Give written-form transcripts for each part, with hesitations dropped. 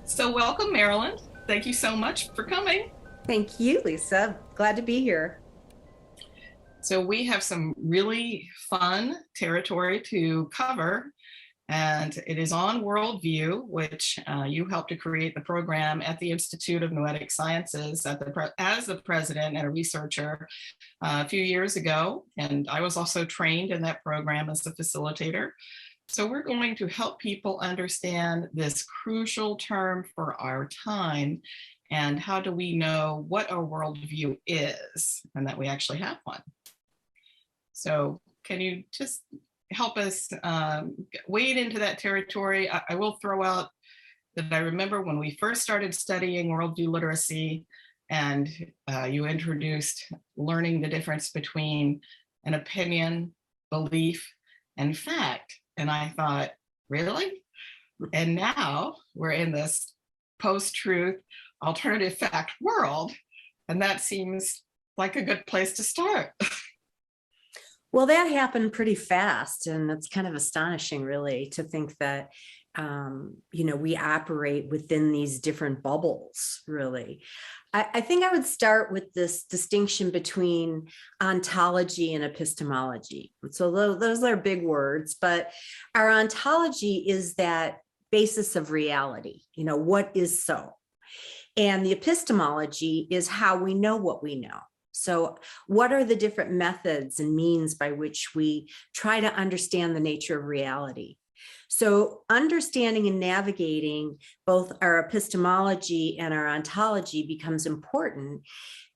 So welcome, Marilyn. Thank you so much for coming. Thank you, Lisa. Glad to be here. So we have some really fun territory to cover, and it is on Worldview, which you helped to create the program at the Institute of Noetic Sciences as the president and a researcher a few years ago. And I was also trained in that program as a facilitator. So we're going to help people understand this crucial term for our time and how do we know what a worldview is and that we actually have one. So can you just help us wade into that territory? I will throw out that I remember when we first started studying worldview literacy and you introduced learning the difference between an opinion, belief, and fact. And I thought, really? And now we're in this post-truth alternative fact world, and that seems like a good place to start. Well, that happened pretty fast, and it's kind of astonishing, really, to think that we operate within these different bubbles, really. I think I would start with this distinction between ontology and epistemology. So those are big words, but our ontology is that basis of reality, what is so. And the epistemology is how we know what we know. So what are the different methods and means by which we try to understand the nature of reality? So understanding and navigating both our epistemology and our ontology becomes important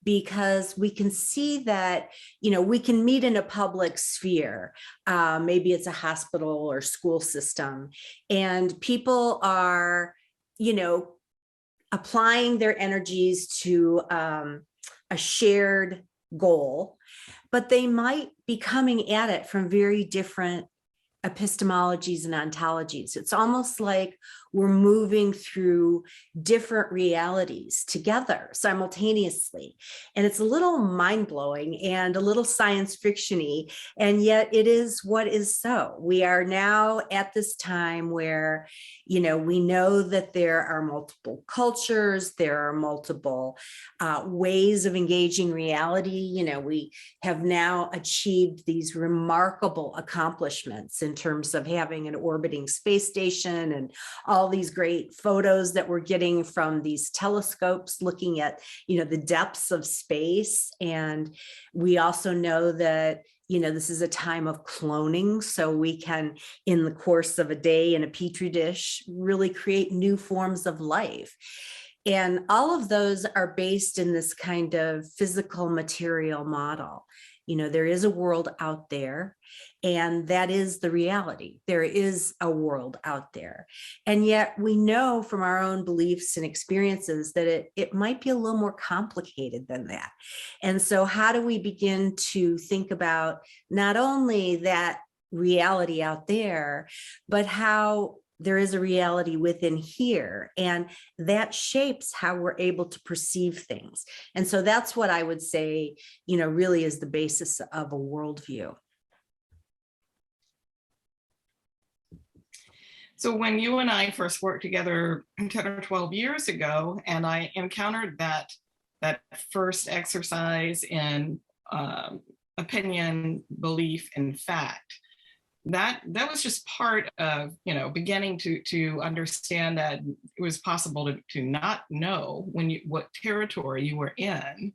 because we can see that, we can meet in a public sphere. Maybe it's a hospital or school system, and people are, applying their energies to a shared goal, but they might be coming at it from very different epistemologies and ontologies. It's almost like we're moving through different realities together simultaneously. And it's a little mind-blowing and a little science fiction-y, and yet it is what is so. We are now at this time where, we know that there are multiple cultures, there are multiple ways of engaging reality. We have now achieved these remarkable accomplishments in terms of having an orbiting space station and all these great photos that we're getting from these telescopes looking at, the depths of space. And we also know that, this is a time of cloning. So we can, in the course of a day in a petri dish, really create new forms of life. And all of those are based in this kind of physical material model. There is a world out there, and that is the reality. There is a world out there. And yet we know from our own beliefs and experiences that it might be a little more complicated than that. And so how do we begin to think about not only that reality out there, but how there is a reality within here, and that shapes how we're able to perceive things. And so that's what I would say, really is the basis of a worldview. So when you and I first worked together 10 or 12 years ago, and I encountered that first exercise in opinion, belief, and fact, that was just part of beginning to understand that it was possible to not know what territory you were in.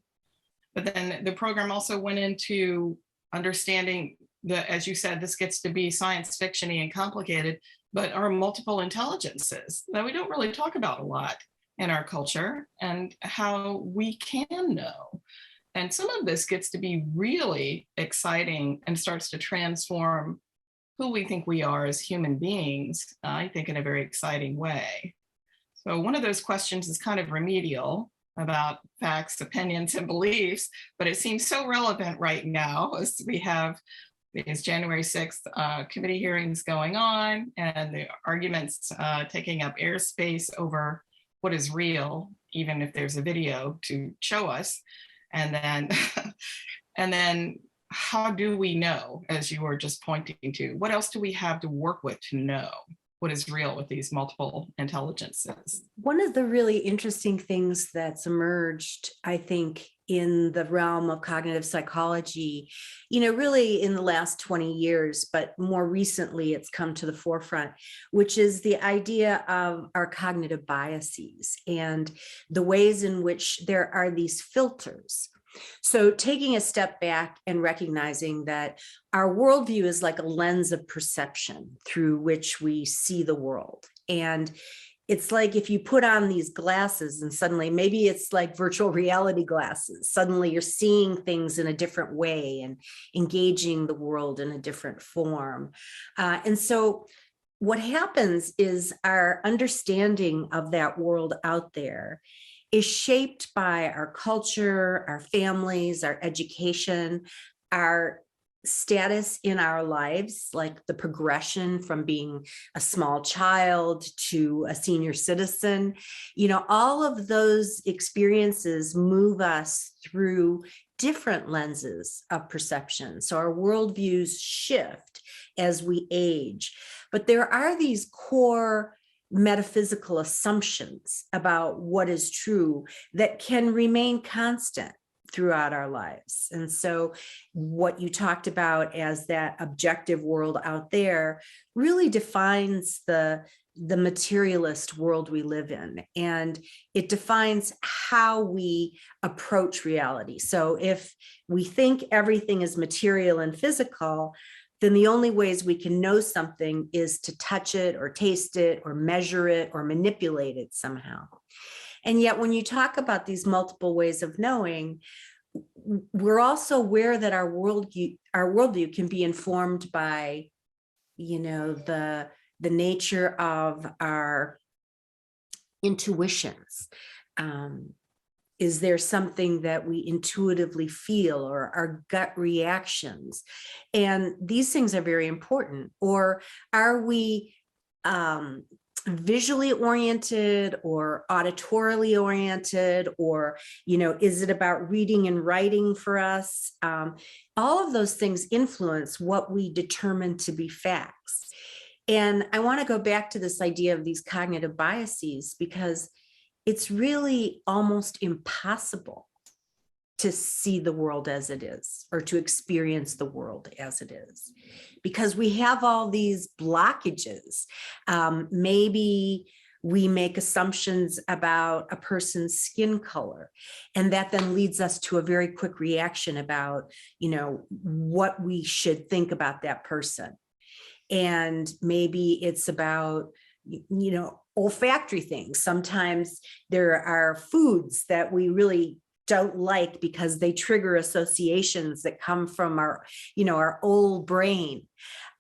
But then the program also went into understanding that, as you said, this gets to be science fiction-y and complicated, but are multiple intelligences that we don't really talk about a lot in our culture, and how we can know. And some of this gets to be really exciting and starts to transform who we think we are as human beings, I think, in a very exciting way. So one of those questions is kind of remedial about facts, opinions, and beliefs, but it seems so relevant right now as we have these January 6th committee hearings going on, and the arguments taking up airspace over what is real, even if there's a video to show us. And then, and then how do we know, as you were just pointing to, what else do we have to work with to know? what is real with these multiple intelligences. One of the really interesting things that's emerged, I think, in the realm of cognitive psychology, really in the last 20 years, but more recently it's come to the forefront, which is the idea of our cognitive biases and the ways in which there are these filters. So taking a step back and recognizing that our worldview is like a lens of perception through which we see the world. And it's like if you put on these glasses and suddenly, maybe it's like virtual reality glasses, suddenly you're seeing things in a different way and engaging the world in a different form. And so what happens is our understanding of that world out there is shaped by our culture, our families, our education, our status in our lives, like the progression from being a small child to a senior citizen. All of those experiences move us through different lenses of perception. So our worldviews shift as we age, but there are these core metaphysical assumptions about what is true that can remain constant throughout our lives. And so what you talked about as that objective world out there really defines the materialist world we live in, and it defines how we approach reality. So if we think everything is material and physical, then the only ways we can know something is to touch it or taste it or measure it or manipulate it somehow. And yet when you talk about these multiple ways of knowing, we're also aware that our worldview can be informed by, the nature of our intuitions. Is there something that we intuitively feel, or our gut reactions? And these things are very important. Or are we visually oriented or auditorily oriented, or, is it about reading and writing for us? All of those things influence what we determine to be facts. And I want to go back to this idea of these cognitive biases, because it's really almost impossible to see the world as it is, or to experience the world as it is, because we have all these blockages. Maybe we make assumptions about a person's skin color, and that then leads us to a very quick reaction about, what we should think about that person. And maybe it's about, olfactory things. Sometimes there are foods that we really don't like because they trigger associations that come from our old brain.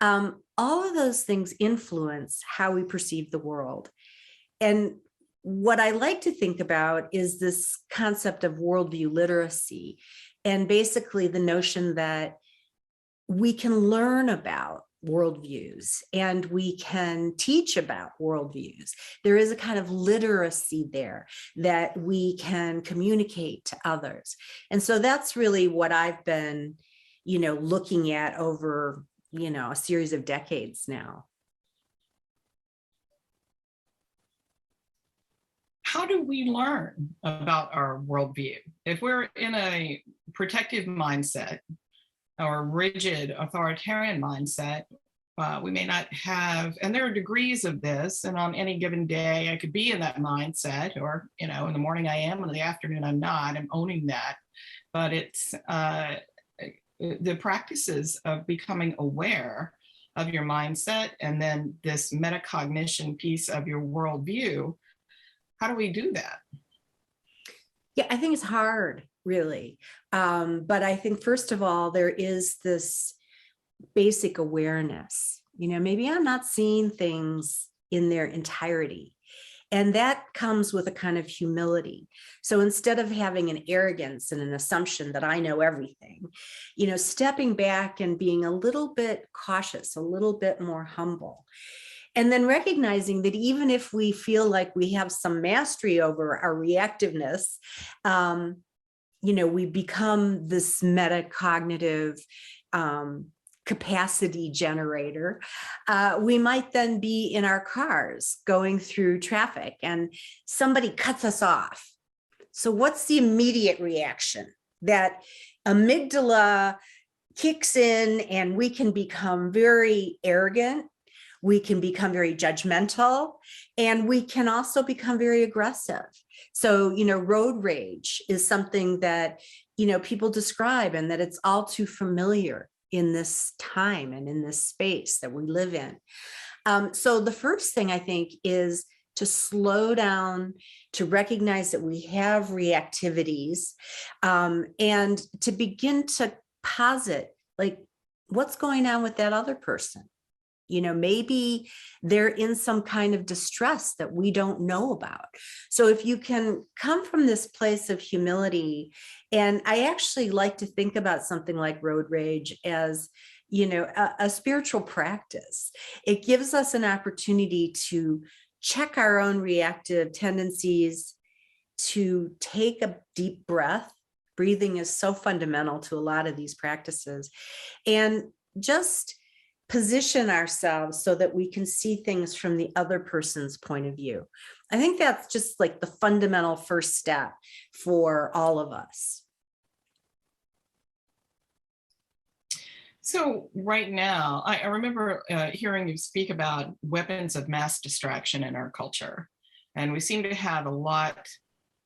All of those things influence how we perceive the world. And what I like to think about is this concept of worldview literacy, and basically the notion that we can learn about worldviews and we can teach about worldviews. There is a kind of literacy there that we can communicate to others. And so that's really what I've been, looking at over, a series of decades now. How do we learn about our worldview? If we're in a protective mindset, or rigid authoritarian mindset, we may not have, and there are degrees of this, and on any given day I could be in that mindset, or in the morning I am, and in the afternoon I'm not. I'm owning that. But it's the practices of becoming aware of your mindset, and then this metacognition piece of your worldview. How do we do that? Yeah, I think it's hard, really. But I think, first of all, there is this basic awareness. Maybe I'm not seeing things in their entirety. And that comes with a kind of humility. So instead of having an arrogance and an assumption that I know everything, stepping back and being a little bit cautious, a little bit more humble. And then recognizing that even if we feel like we have some mastery over our reactiveness, we become this metacognitive capacity generator, we might then be in our cars going through traffic and somebody cuts us off. So what's the immediate reaction? That amygdala kicks in and we can become very arrogant. We can become very judgmental, and we can also become very aggressive. So, road rage is something that, people describe, and that it's all too familiar in this time and in this space that we live in. So the first thing I think is to slow down, to recognize that we have reactivities, and to begin to posit, like, what's going on with that other person? Maybe they're in some kind of distress that we don't know about. So if you can come from this place of humility, and I actually like to think about something like road rage as, a spiritual practice. It gives us an opportunity to check our own reactive tendencies, to take a deep breath. Breathing is so fundamental to a lot of these practices, and just position ourselves so that we can see things from the other person's point of view. I think that's just like the fundamental first step for all of us. So right now, I remember hearing you speak about weapons of mass distraction in our culture. And we seem to have a lot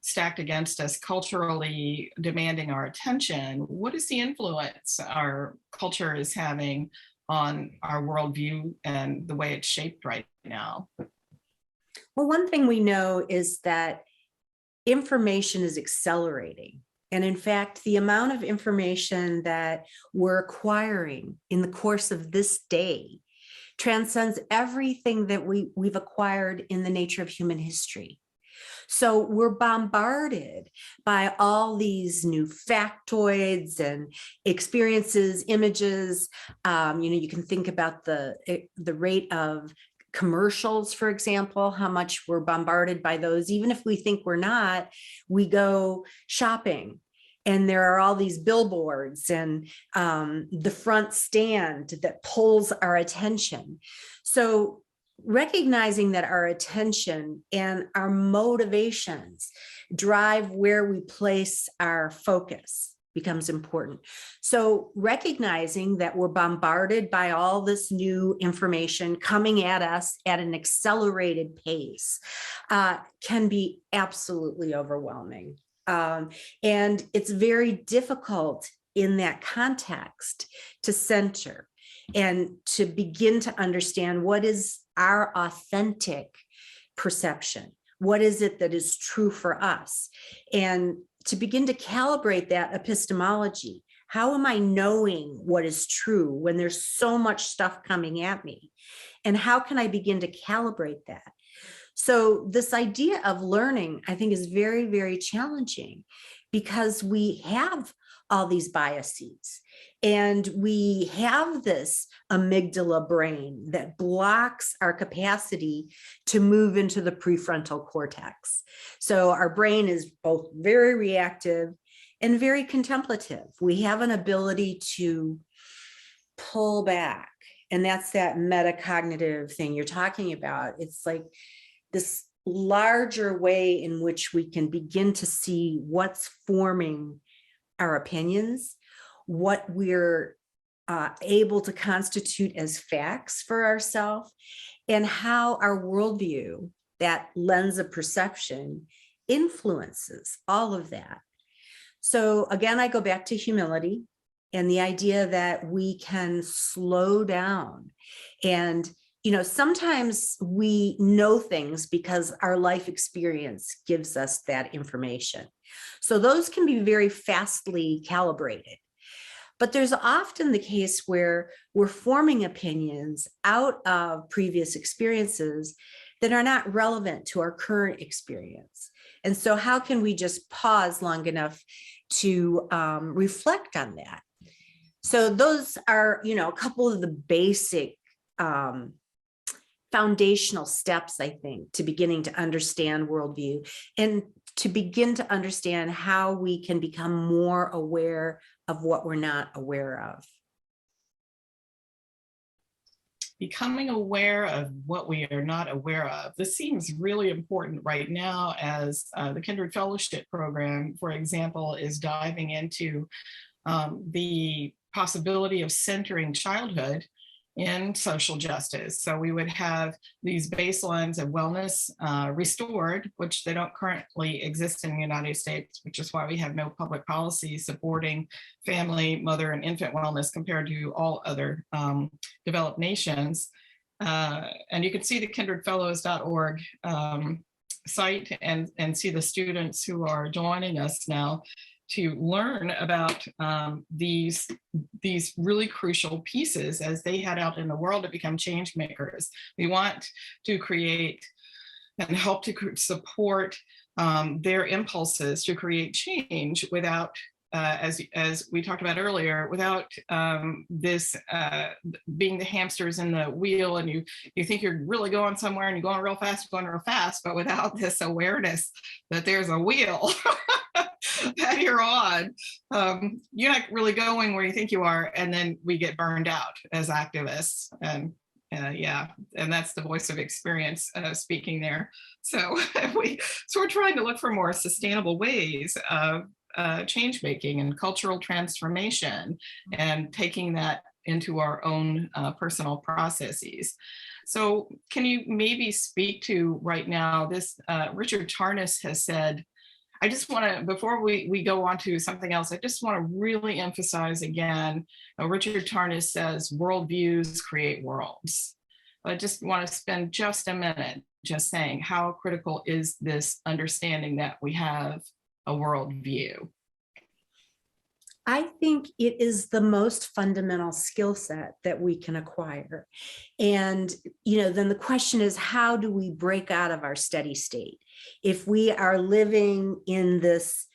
stacked against us culturally, demanding our attention. What is the influence our culture is having on our worldview and the way it's shaped right now? Well, one thing we know is that information is accelerating. And in fact, the amount of information that we're acquiring in the course of this day transcends everything that we've acquired in the nature of human history. So we're bombarded by all these new factoids and experiences, images. You can think about the rate of commercials, for example, how much we're bombarded by those. Even if we think we're not, we go shopping and there are all these billboards and the front stand that pulls our attention. So recognizing that our attention and our motivations drive where we place our focus becomes important. So recognizing that we're bombarded by all this new information coming at us at an accelerated pace can be absolutely overwhelming. And it's very difficult in that context to center and to begin to understand what is our authentic perception. What is it that is true for us? And to begin to calibrate that epistemology. How am I knowing what is true when there's so much stuff coming at me? And how can I begin to calibrate that? So this idea of learning, I think, is very, very challenging because we have all these biases. And we have this amygdala brain that blocks our capacity to move into the prefrontal cortex. So our brain is both very reactive and very contemplative. We have an ability to pull back. And that's that metacognitive thing you're talking about. It's like this larger way in which we can begin to see what's forming our opinions, what we're able to constitute as facts for ourselves, and how our worldview, that lens of perception, influences all of that. So again, I go back to humility and the idea that we can slow down. And sometimes we know things because our life experience gives us that information. So those can be very fastly calibrated. But there's often the case where we're forming opinions out of previous experiences that are not relevant to our current experience. And so how can we just pause long enough to reflect on that? So those are, a couple of the basic foundational steps, I think, to beginning to understand worldview and to begin to understand how we can become more aware of what we're not aware of. becoming aware of what we are not aware of. This seems really important right now as the Kindred Fellowship Program, for example, is diving into the possibility of centering childhood in social justice. So we would have these baselines of wellness restored, which they don't currently exist in the United States, which is why we have no public policy supporting family, mother, and infant wellness compared to all other developed nations. And you can see the kindredfellows.org site and see the students who are joining us now to learn about these really crucial pieces as they head out in the world to become change makers. We want to create and help to support their impulses to create change without, as we talked about earlier, without this being the hamsters in the wheel, and you think you're really going somewhere and you're going real fast, but without this awareness that there's a wheel that you're on, you're not really going where you think you are, and then we get burned out as activists. And yeah, and that's the voice of experience speaking there. So we're trying to look for more sustainable ways of change making and cultural transformation, and taking that into our own personal processes. So can you maybe speak to right now this, Richard Tarnas has said, I just want to, before we go on to something else, I just want to really emphasize again, Richard Tarnas says, worldviews create worlds. I just want to spend just a minute just saying how critical is this understanding that we have a worldview. I think it is the most fundamental skill set that we can acquire. And, then the question is, how do we break out of our steady state? If we are living in this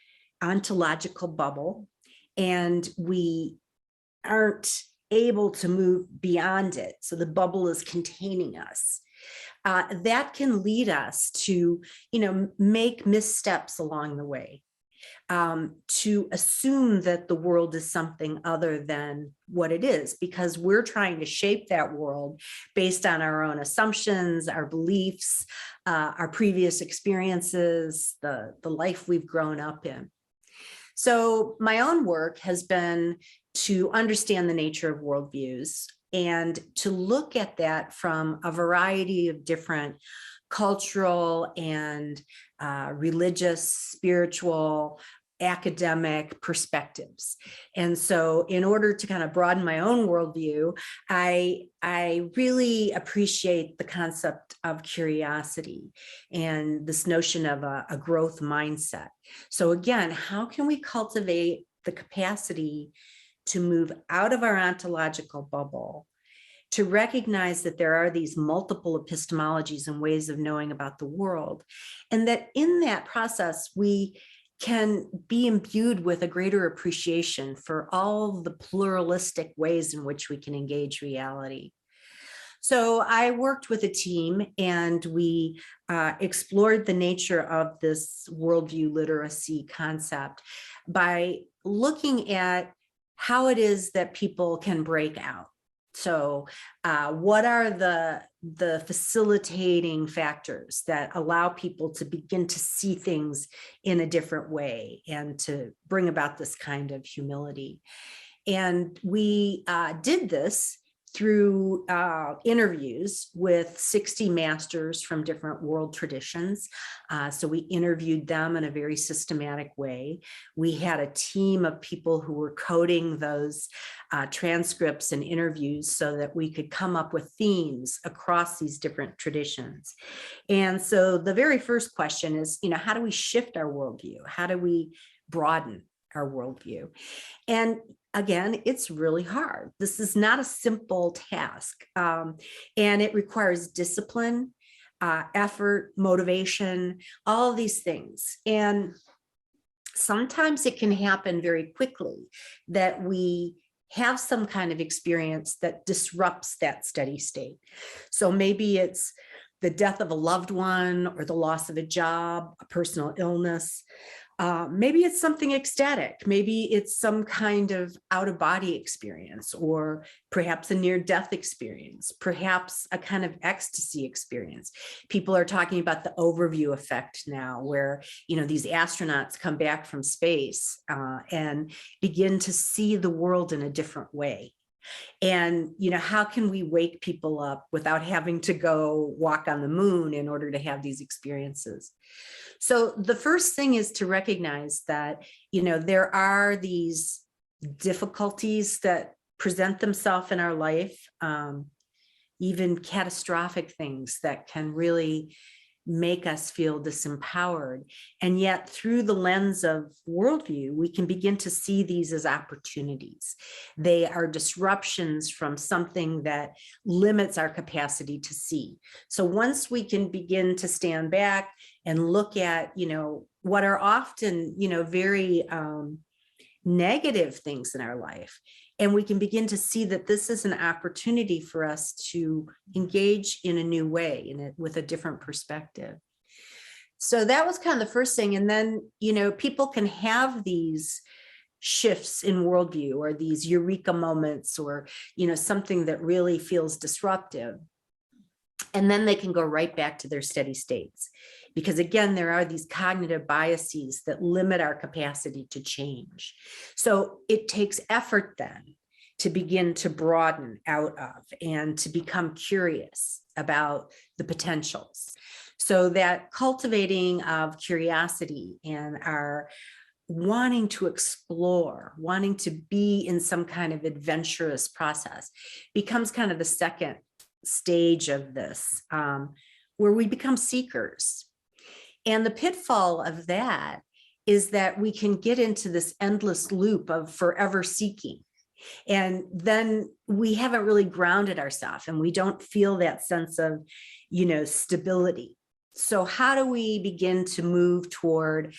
ontological bubble and we aren't able to move beyond it, so the bubble is containing us, that can lead us to, make missteps along the way. To assume that the world is something other than what it is, because we're trying to shape that world based on our own assumptions, our beliefs, our previous experiences, the life we've grown up in. So my own work has been to understand the nature of worldviews and to look at that from a variety of different cultural and religious, spiritual, academic perspectives. And so in order to kind of broaden my own worldview, I really appreciate the concept of curiosity and this notion of a growth mindset. So again, how can we cultivate the capacity to move out of our ontological bubble, to recognize that there are these multiple epistemologies and ways of knowing about the world, and that in that process, we can be imbued with a greater appreciation for all the pluralistic ways in which we can engage reality. So I worked with a team and we explored the nature of this worldview literacy concept by looking at how it is that people can break out. So what are the facilitating factors that allow people to begin to see things in a different way and to bring about this kind of humility? And we did this through interviews with 60 masters from different world traditions. So we interviewed them in a very systematic way. We had a team of people who were coding those transcripts and interviews so that we could come up with themes across these different traditions. And so the very first question is, how do we shift our worldview? How do we broaden our worldview? And again, it's really hard. This is not a simple task, and it requires discipline, effort, motivation, all of these things. And sometimes it can happen very quickly that we have some kind of experience that disrupts that steady state. So maybe it's the death of a loved one or the loss of a job, a personal illness. Maybe it's something ecstatic. Maybe it's some kind of out-of-body experience, or perhaps a near-death experience, perhaps a kind of ecstasy experience. People are talking about the overview effect now, where, you know, these astronauts come back from space and begin to see the world in a different way. And, you know, how can we wake people up without having to go walk on the moon in order to have these experiences? So the first thing is to recognize that, you know, there are these difficulties that present themselves in our life, even catastrophic things that can really make us feel disempowered. And yet through the lens of worldview, we can begin to see these as opportunities. They are disruptions from something that limits our capacity to see. So once we can begin to stand back and look at, you know, what are often, you know, very negative things in our life, and we can begin to see that this is an opportunity for us to engage in a new way, with a different perspective. So that was kind of the first thing. And then, you know, people can have these shifts in worldview, or these eureka moments, or, you know, something that really feels disruptive. And then they can go right back to their steady states. Because again, there are these cognitive biases that limit our capacity to change. So it takes effort then to begin to broaden out of and to become curious about the potentials. So that cultivating of curiosity and our wanting to explore, wanting to be in some kind of adventurous process becomes kind of the second stage of this, where we become seekers. And the pitfall of that is that we can get into this endless loop of forever seeking. And then we haven't really grounded ourselves, and we don't feel that sense of, you know, stability. So how do we begin to move toward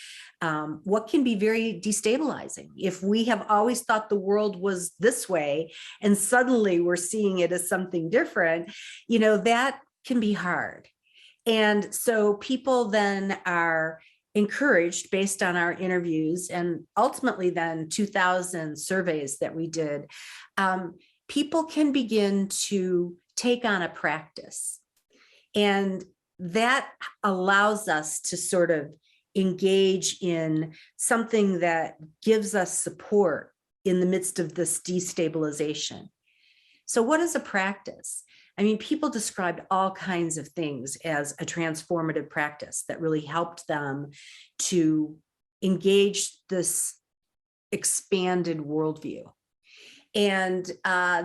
what can be very destabilizing? If we have always thought the world was this way, and suddenly we're seeing it as something different, you know, that can be hard. And so people then are encouraged, based on our interviews and ultimately then 2,000 surveys that we did, people can begin to take on a practice. And that allows us to sort of engage in something that gives us support in the midst of this destabilization. So what is a practice? I mean, people described all kinds of things as a transformative practice that really helped them to engage this expanded worldview. And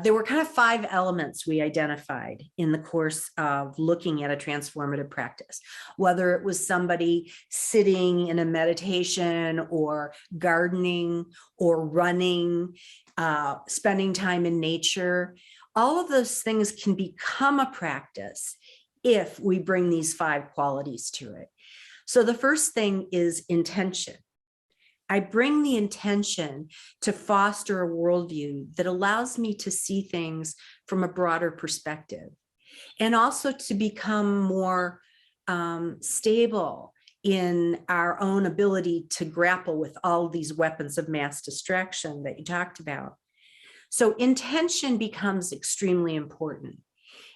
there were kind of 5 elements we identified in the course of looking at a transformative practice, whether it was somebody sitting in a meditation, or gardening, or running, spending time in nature. All of those things can become a practice if we bring these 5 qualities to it. So the first thing is intention. I bring the intention to foster a worldview that allows me to see things from a broader perspective, and also to become more stable in our own ability to grapple with all these weapons of mass distraction that you talked about. So intention becomes extremely important.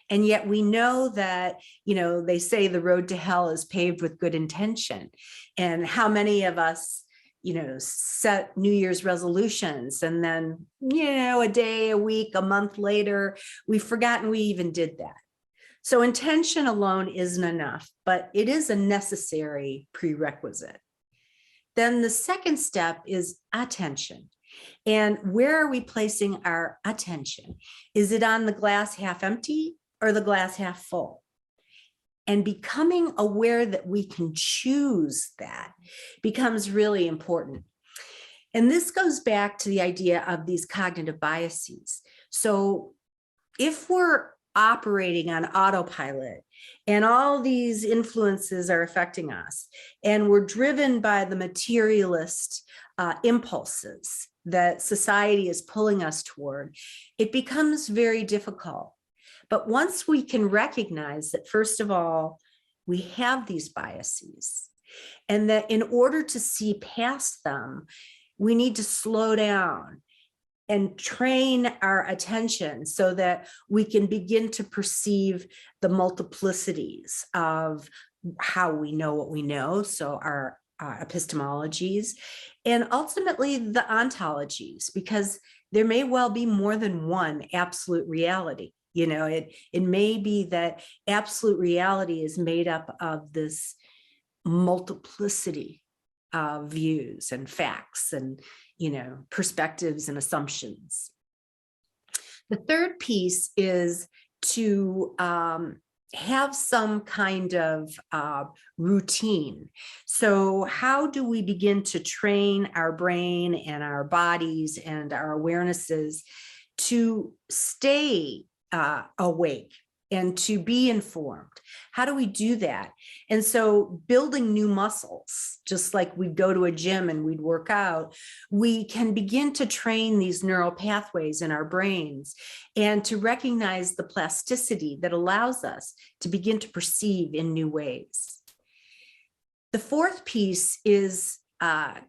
And yet we know that, you know, they say the road to hell is paved with good intention. And how many of us, you know, set New Year's resolutions, and then, you know, a day, a week, a month later, we've forgotten we even did that. So intention alone isn't enough, but it is a necessary prerequisite. Then the second step is attention. And where are we placing our attention? Is it on the glass half empty or the glass half full? And becoming aware that we can choose that becomes really important. And this goes back to the idea of these cognitive biases. So if we're operating on autopilot and all these influences are affecting us, and we're driven by the materialist impulses that society is pulling us toward, it becomes very difficult. But once we can recognize that, first of all, we have these biases, And that in order to see past them, we need to slow down and train our attention so that we can begin to perceive the multiplicities of how we know what we know, so our epistemologies, and ultimately the ontologies, because there may well be more than one absolute reality. You know, it may be that absolute reality is made up of this multiplicity of views and facts and, you know, perspectives and assumptions. The third piece is to have some kind of routine. So how do we begin to train our brain and our bodies and our awarenesses to stay awake and to be informed? How do we do that? And so building new muscles, just like we'd go to a gym and we'd work out, we can begin to train these neural pathways in our brains and to recognize the plasticity that allows us to begin to perceive in new ways. The fourth piece is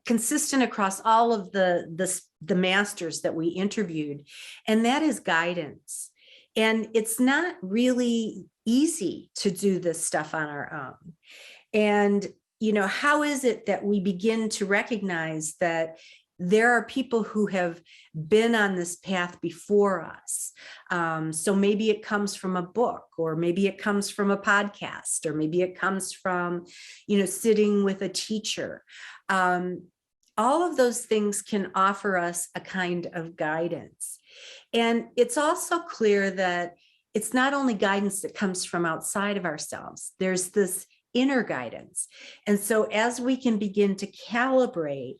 consistent across all of the masters that we interviewed, and that is guidance. And it's not really easy to do this stuff on our own. And, you know, how is it that we begin to recognize that there are people who have been on this path before us? So maybe it comes from a book, or maybe it comes from a podcast, or maybe it comes from, you know, sitting with a teacher. All of those things can offer us a kind of guidance. And it's also clear that it's not only guidance that comes from outside of ourselves, there's this inner guidance. And so as we can begin to calibrate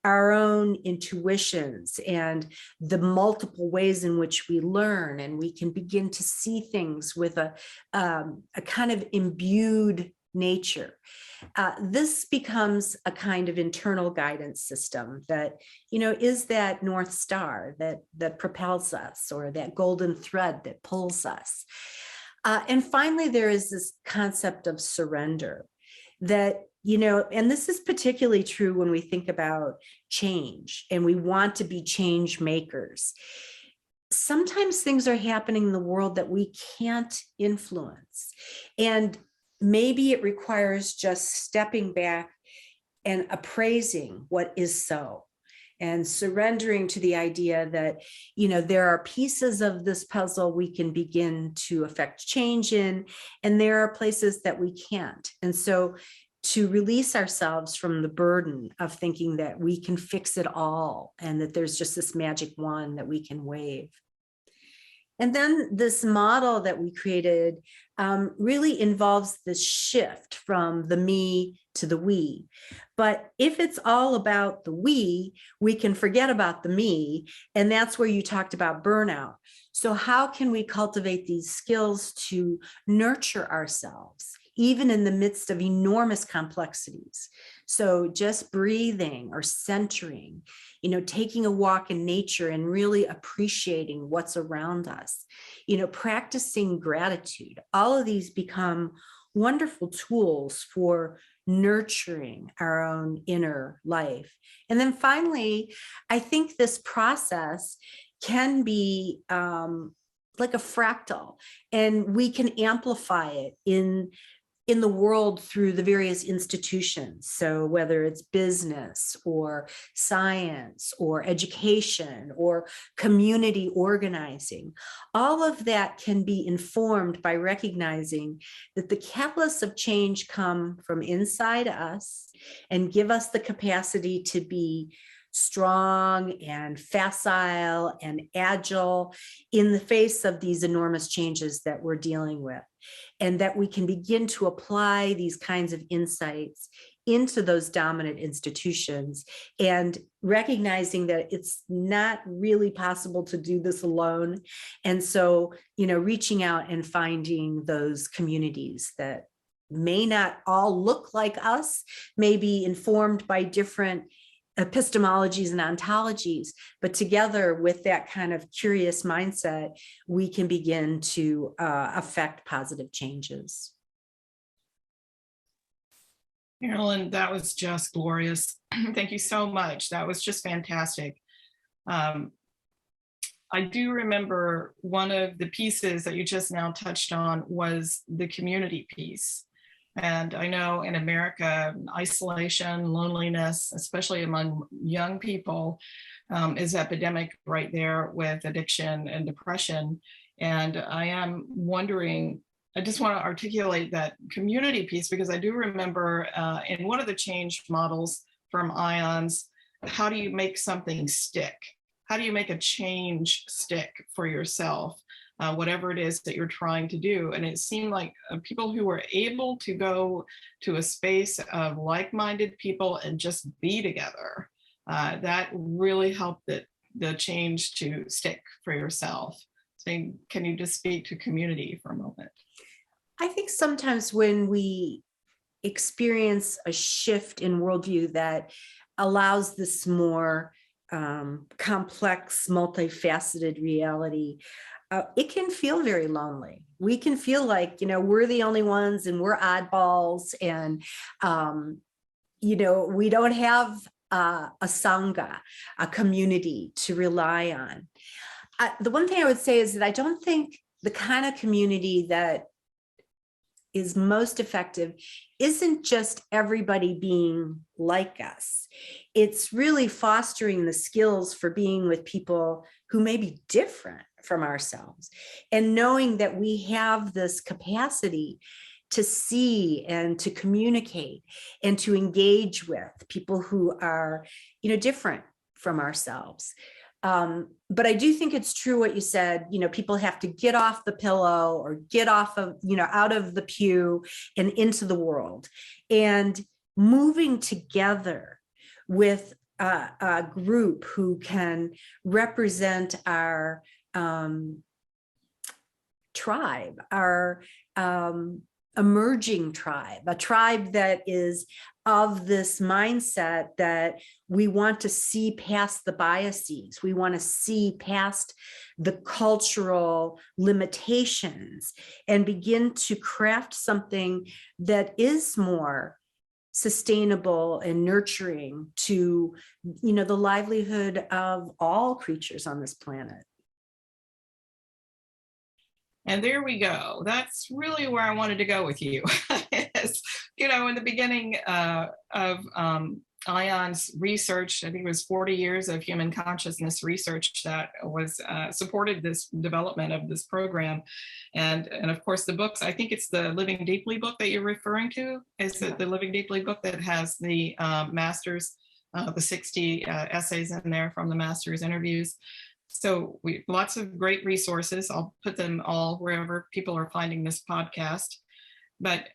our own intuitions and the multiple ways in which we learn, and we can begin to see things with a kind of imbued nature, this becomes a kind of internal guidance system that, you know, is that North Star that propels us, or that golden thread that pulls us. And finally, there is this concept of surrender that, you know, and this is particularly true when we think about change and we want to be change makers. Sometimes things are happening in the world that we can't influence. And maybe it requires just stepping back and appraising what is so, and surrendering to the idea that, you know, there are pieces of this puzzle we can begin to affect change in, and there are places that we can't. And so to release ourselves from the burden of thinking that we can fix it all and that there's just this magic wand that we can wave. And then this model that we created really involves this shift from the me to the we. But if it's all about the we can forget about the me. And that's where you talked about burnout. So how can we cultivate these skills to nurture ourselves, even in the midst of enormous complexities? So just breathing or centering, you know, taking a walk in nature and really appreciating what's around us, you know, practicing gratitude. All of these become wonderful tools for nurturing our own inner life. And then finally, I think this process can be like a fractal, and we can amplify it in the world through the various institutions. So whether it's business or science or education or community organizing, all of that can be informed by recognizing that the catalysts of change come from inside us and give us the capacity to be strong and facile and agile in the face of these enormous changes that we're dealing with, and that we can begin to apply these kinds of insights into those dominant institutions, and recognizing that it's not really possible to do this alone. And so, you know, reaching out and finding those communities that may not all look like us, may be informed by different epistemologies and ontologies, but together with that kind of curious mindset, we can begin to affect positive changes. Marilyn, that was just glorious. Thank you so much. That was just fantastic. Um, I do remember one of the pieces that you just now touched on was the community piece. And I know in America, isolation, loneliness, especially among young people, is epidemic right there with addiction and depression. And I am wondering, I just want to articulate that community piece because I do remember in one of the change models from IONS, how do you make something stick? How do you make a change stick for yourself? Whatever it is that you're trying to do. And it seemed like people who were able to go to a space of like-minded people and just be together, that really helped the change to stick for yourself. So can you just speak to community for a moment? I think sometimes when we experience a shift in worldview that allows this more complex, multifaceted reality, it can feel very lonely. We can feel like, we're the only ones and we're oddballs, and, we don't have a sangha, a community to rely on. The one thing I would say is that I don't think the kind of community that is most effective isn't just everybody being like us. It's really fostering the skills for being with people who may be different from ourselves, and knowing that we have this capacity to see and to communicate and to engage with people who are, different from ourselves. But I do think it's true what you said, people have to get off the pillow or get off of, out of the pew and into the world, and moving together with a group who can represent our tribe, our emerging tribe, a tribe that is of this mindset that we want to see past the biases, we want to see past the cultural limitations and begin to craft something that is more sustainable and nurturing to, the livelihood of all creatures on this planet. And there we go. That's really where I wanted to go with you. In the beginning of ION's research, I think it was 40 years of human consciousness research that was supported this development of this program. And of course, the books, I think it's the Living Deeply book that you're referring to. Is it the Living Deeply book that has the master's, the 60 essays in there from the master's interviews? So lots of great resources. I'll put them all wherever people are finding this podcast. But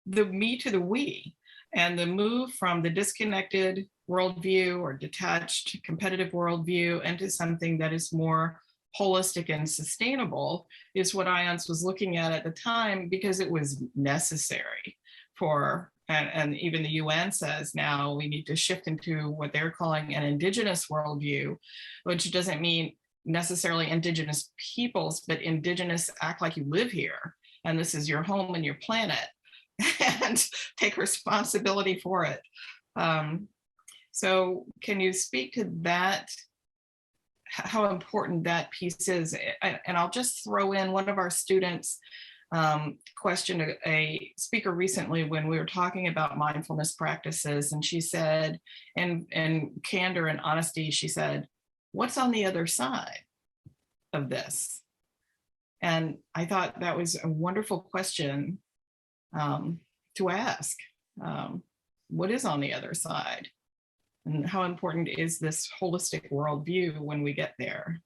the me to the we, and the move from the disconnected worldview or detached competitive worldview into something that is more holistic and sustainable is what IONS was looking at the time, because it was necessary for, and even the UN says now we need to shift into what they're calling an indigenous worldview, which doesn't mean necessarily indigenous peoples, but indigenous act like you live here and this is your home and your planet, and take responsibility for it. So can you speak to that, how important that piece is? And I'll just throw in one of our students questioned a speaker recently when we were talking about mindfulness practices, and she said, in candor and honesty, she said, what's on the other side of this? And I thought that was a wonderful question to ask. What is on the other side? And how important is this holistic worldview when we get there?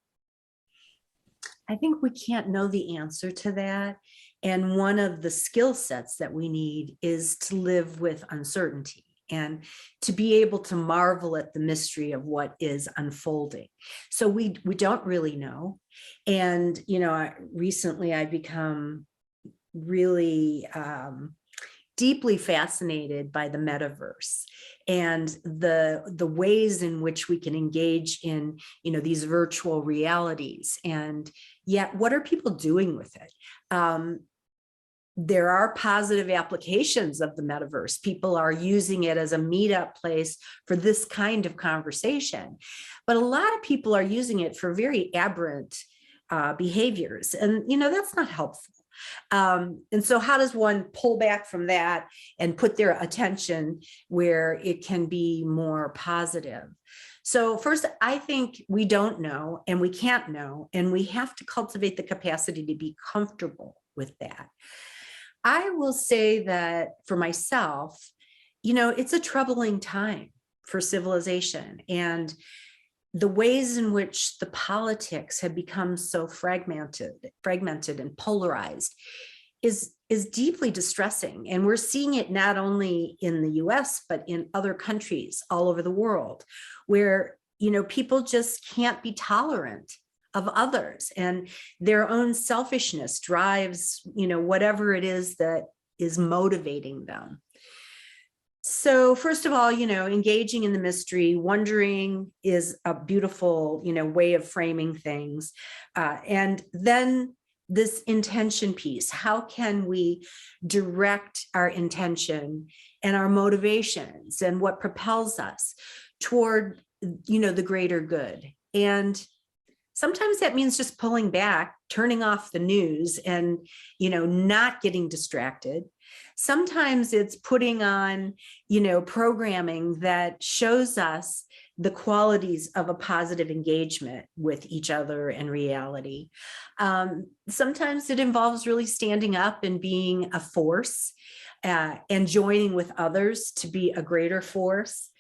I think we can't know the answer to that. And one of the skill sets that we need is to live with uncertainty and to be able to marvel at the mystery of what is unfolding. So we don't really know. And, recently I've become really deeply fascinated by the metaverse and the ways in which we can engage in, these virtual realities. And yet, what are people doing with it? there are positive applications of the metaverse. People are using it as a meetup place for this kind of conversation. But a lot of people are using it for very aberrant behaviors. And, that's not helpful. And so how does one pull back from that and put their attention where it can be more positive? So first, I think we don't know and we can't know, and we have to cultivate the capacity to be comfortable with that. I will say that for myself, it's a troubling time for civilization, and the ways in which the politics have become so fragmented and polarized is deeply distressing. And we're seeing it not only in the US, but in other countries all over the world, where, people just can't be tolerant of others, and their own selfishness drives, whatever it is that is motivating them. So first of all, engaging in the mystery, wondering is a beautiful, way of framing things. And then this intention piece, how can we direct our intention and our motivations and what propels us toward, the greater good? And sometimes that means just pulling back, turning off the news and, not getting distracted. Sometimes it's putting on, programming that shows us the qualities of a positive engagement with each other and reality. Sometimes it involves really standing up and being a force and joining with others to be a greater force.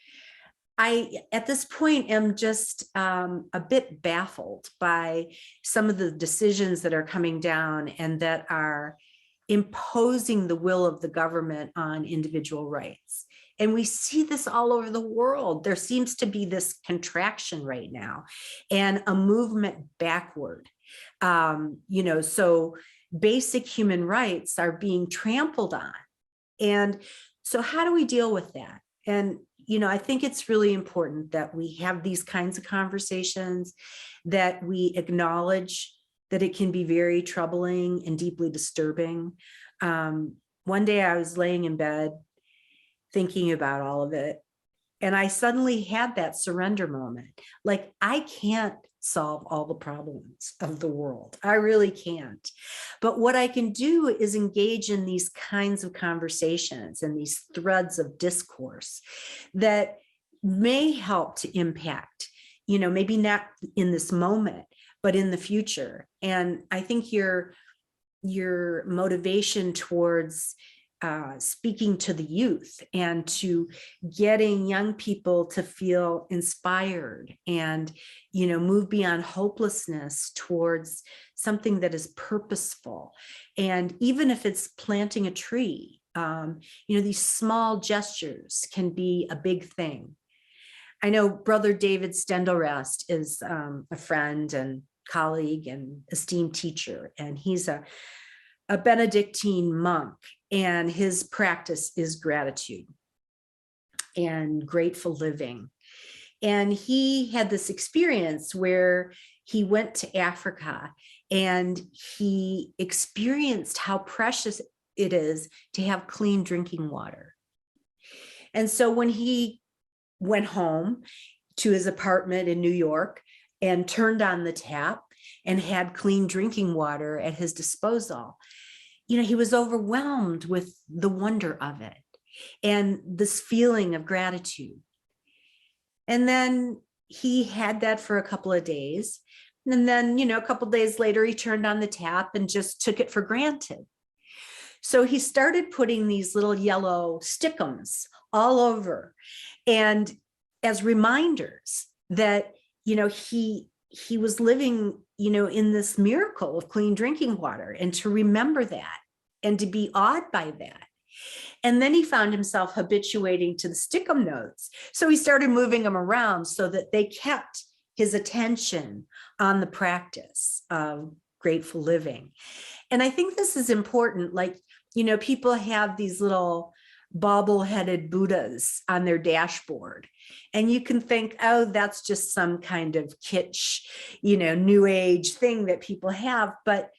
I, at this point, am just a bit baffled by some of the decisions that are coming down and that are imposing the will of the government on individual rights. And we see this all over the world. There seems to be this contraction right now and a movement backward. So basic human rights are being trampled on. And so how do we deal with that? And I think it's really important that we have these kinds of conversations, that we acknowledge that it can be very troubling and deeply disturbing. One day I was laying in bed thinking about all of it, and I suddenly had that surrender moment. Like, I can't solve all the problems of the world. I really can't. But what I can do is engage in these kinds of conversations and these threads of discourse that may help to impact, maybe not in this moment, but in the future. And I think your motivation towards speaking to the youth and to getting young people to feel inspired and, move beyond hopelessness towards something that is purposeful. And even if it's planting a tree, these small gestures can be a big thing. I know Brother David Stendelrast is a friend and colleague and esteemed teacher, and he's a Benedictine monk, and his practice is gratitude and grateful living. And he had this experience where he went to Africa and he experienced how precious it is to have clean drinking water. And so when he went home to his apartment in New York and turned on the tap and had clean drinking water at his disposal, he was overwhelmed with the wonder of it and this feeling of gratitude. And then he had that for a couple of days. And then, a couple of days later, he turned on the tap and just took it for granted. So he started putting these little yellow stickums all over, and as reminders that, he was living, in this miracle of clean drinking water, and to remember that and to be awed by that. And then he found himself habituating to the stickum notes. So he started moving them around so that they kept his attention on the practice of grateful living. And I think this is important. Like, people have these little bobble-headed Buddhas on their dashboard. And you can think, oh, that's just some kind of kitsch, new age thing that people have. But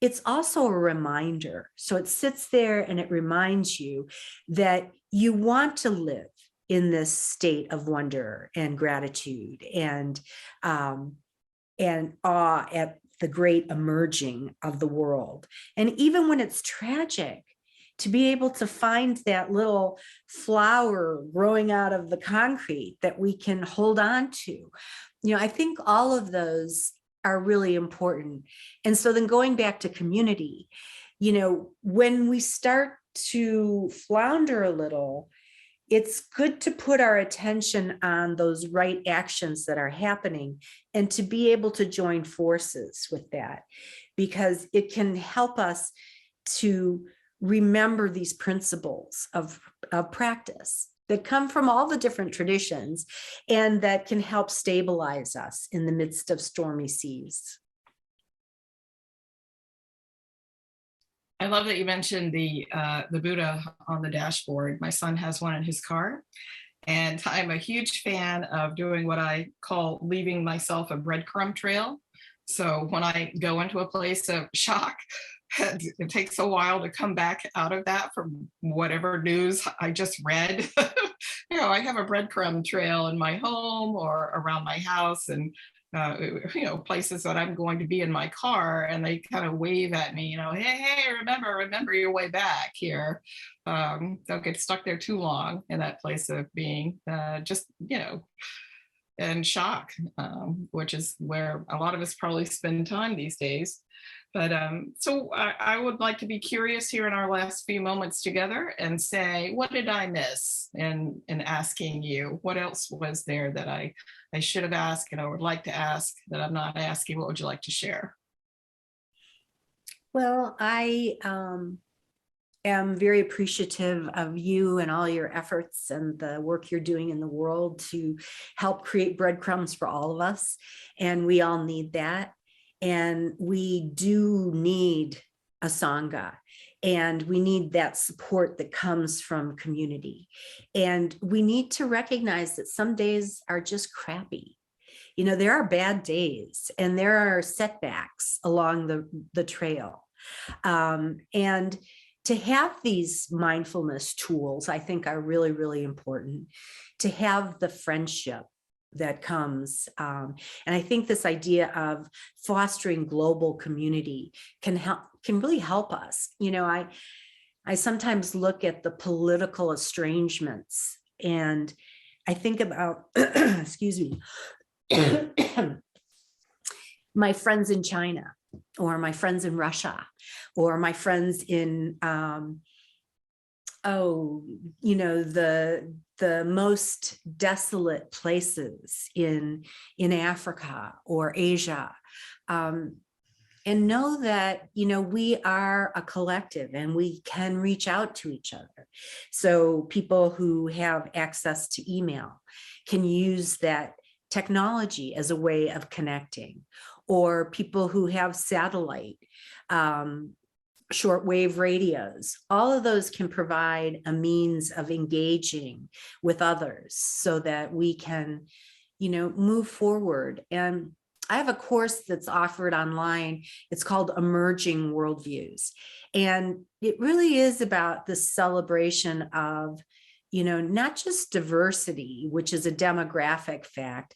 it's also a reminder. So it sits there and it reminds you that you want to live in this state of wonder and gratitude and awe at the great emerging of the world. And even when it's tragic, to be able to find that little flower growing out of the concrete that we can hold on to. I think all of those are really important. And so then going back to community, when we start to flounder a little, it's good to put our attention on those right actions that are happening and to be able to join forces with that, because it can help us to remember these principles of practice that come from all the different traditions and that can help stabilize us in the midst of stormy seas. I love that you mentioned the Buddha on the dashboard. My son has one in his car, and I'm a huge fan of doing what I call leaving myself a breadcrumb trail. So when I go into a place of shock, it takes a while to come back out of that from whatever news I just read. I have a breadcrumb trail in my home or around my house, and places that I'm going to be in my car, and they kind of wave at me, hey, remember your way back here. Don't get stuck there too long in that place of being just in shock, which is where a lot of us probably spend time these days. But so I would like to be curious here in our last few moments together and say, what did I miss in asking you? What else was there that I should have asked and I would like to ask that I'm not asking? What would you like to share? Well, I am very appreciative of you and all your efforts and the work you're doing in the world to help create breadcrumbs for all of us. And we all need that. And we do need a Sangha, and we need that support that comes from community. And we need to recognize that some days are just crappy. There are bad days and there are setbacks along the trail. And to have these mindfulness tools, I think, are really, really important. To have the friendship that comes. And I think this idea of fostering global community can really help us. I sometimes look at the political estrangements and I think about, excuse me, my friends in China, or my friends in Russia, or my friends in, the most desolate places in Africa or Asia, and know that, we are a collective and we can reach out to each other. So people who have access to email can use that technology as a way of connecting, or people who have satellite, shortwave radios. All of those can provide a means of engaging with others so that we can, move forward. And I have a course that's offered online. It's called Emerging Worldviews. And it really is about the celebration of, not just diversity, which is a demographic fact,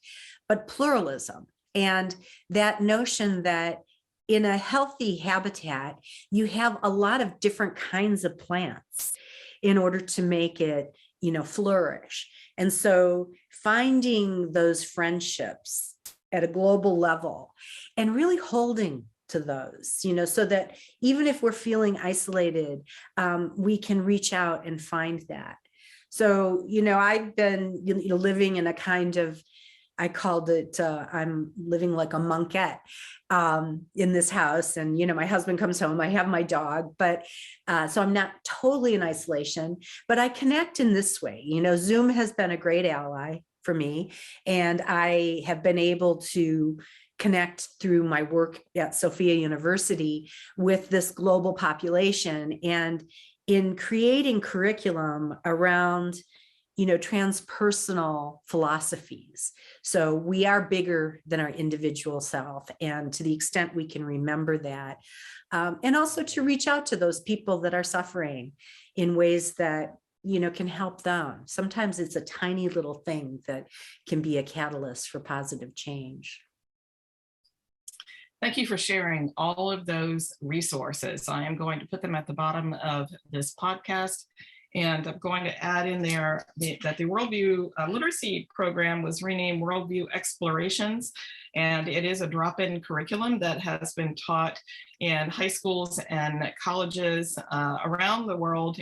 but pluralism. And that notion that in a healthy habitat, you have a lot of different kinds of plants in order to make it, flourish. And so finding those friendships at a global level and really holding to those, so that even if we're feeling isolated, we can reach out and find that. So, I've been living in a kind of, I called it, I'm living like a monkette in this house. And, my husband comes home, I have my dog, but so I'm not totally in isolation, but I connect in this way. Zoom has been a great ally for me. And I have been able to connect through my work at Sofia University with this global population. And in creating curriculum around transpersonal philosophies. So we are bigger than our individual self. And to the extent we can remember that, and also to reach out to those people that are suffering in ways that, can help them. Sometimes it's a tiny little thing that can be a catalyst for positive change. Thank you for sharing all of those resources. I am going to put them at the bottom of this podcast. And I'm going to add in there that the Worldview literacy program was renamed Worldview Explorations, and it is a drop-in curriculum that has been taught in high schools and colleges around the world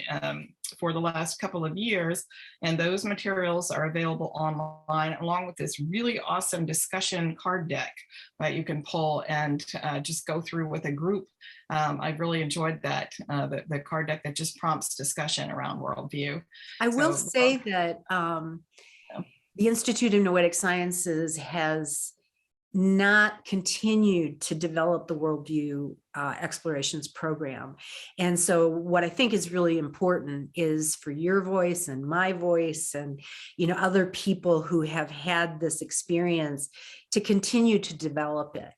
for the last couple of years. And those materials are available online, along with this really awesome discussion card deck that you can pull and just go through with a group. I've really enjoyed that, the card deck that just prompts discussion around worldview. I will say that the Institute of Noetic Sciences has not continued to develop the Worldview Explorations program. And so what I think is really important is for your voice and my voice and, other people who have had this experience to continue to develop it.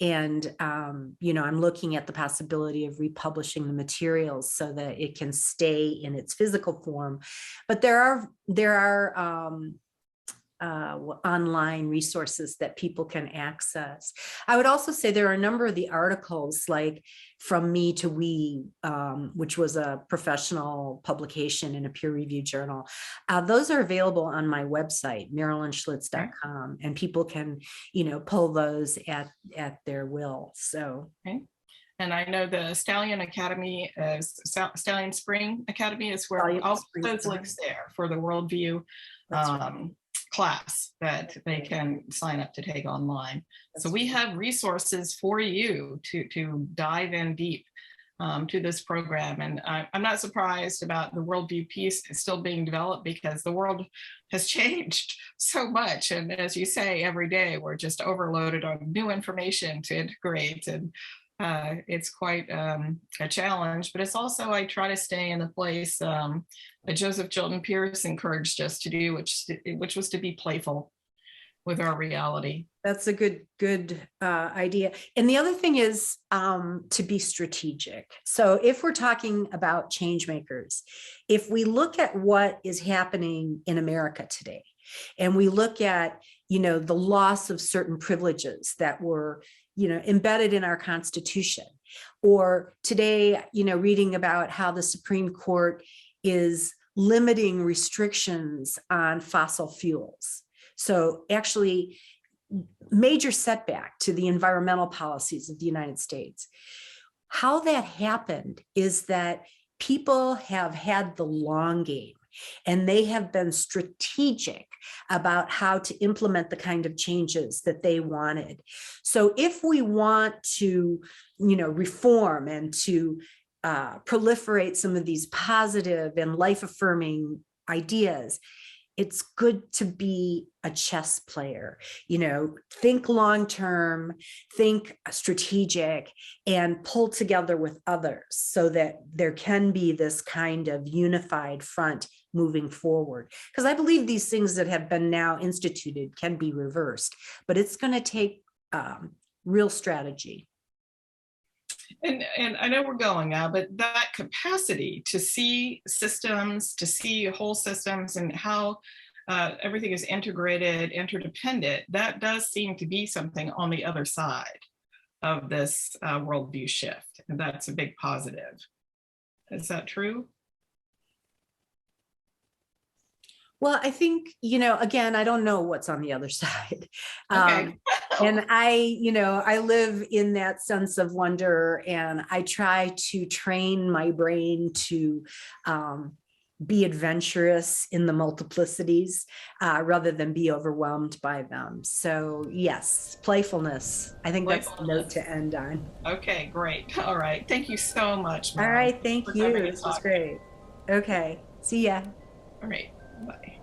And, I'm looking at the possibility of republishing the materials so that it can stay in its physical form. But there are online resources that people can access. I would also say there are a number of the articles, like From Me to We, which was a professional publication in a peer-reviewed journal. Those are available on my website, marilynschlitz.com, and people can, pull those at their will. So. Okay. And I know the Stallion Academy, Stallion Spring Academy is where all those links there for the Worldview class that they can sign up to take online. So we have resources for you to dive in deep to this program. And I'm not surprised about the Worldview piece still being developed, because the world has changed so much. And as you say, every day we're just overloaded on new information to integrate. And it's quite a challenge, but it's also, I try to stay in the place that Joseph Chilton Pearce encouraged us to do, which was to be playful with our reality. That's a good idea. And the other thing is to be strategic. So if we're talking about change makers, if we look at what is happening in America today, and we look at, the loss of certain privileges that were embedded in our Constitution, or today, reading about how the Supreme Court is limiting restrictions on fossil fuels. So actually, major setback to the environmental policies of the United States. How that happened is that people have had the long game, and they have been strategic about how to implement the kind of changes that they wanted. So if we want to, reform and to proliferate some of these positive and life-affirming ideas, it's good to be a chess player. Think long-term, think strategic, and pull together with others so that there can be this kind of unified front moving forward. Because I believe these things that have been now instituted can be reversed, but it's going to take real strategy. And I know we're going now, but that capacity to see systems, to see whole systems, and how everything is integrated, interdependent, that does seem to be something on the other side of this worldview shift. And that's a big positive. Is that true? Well, I think, again, I don't know what's on the other side. Okay. And I live in that sense of wonder, and I try to train my brain to be adventurous in the multiplicities rather than be overwhelmed by them. So yes, playfulness. I think that's the note to end on. Okay, great. All right. Thank you so much, All right. Thank you. This was great. Okay. See ya. All right. Bye.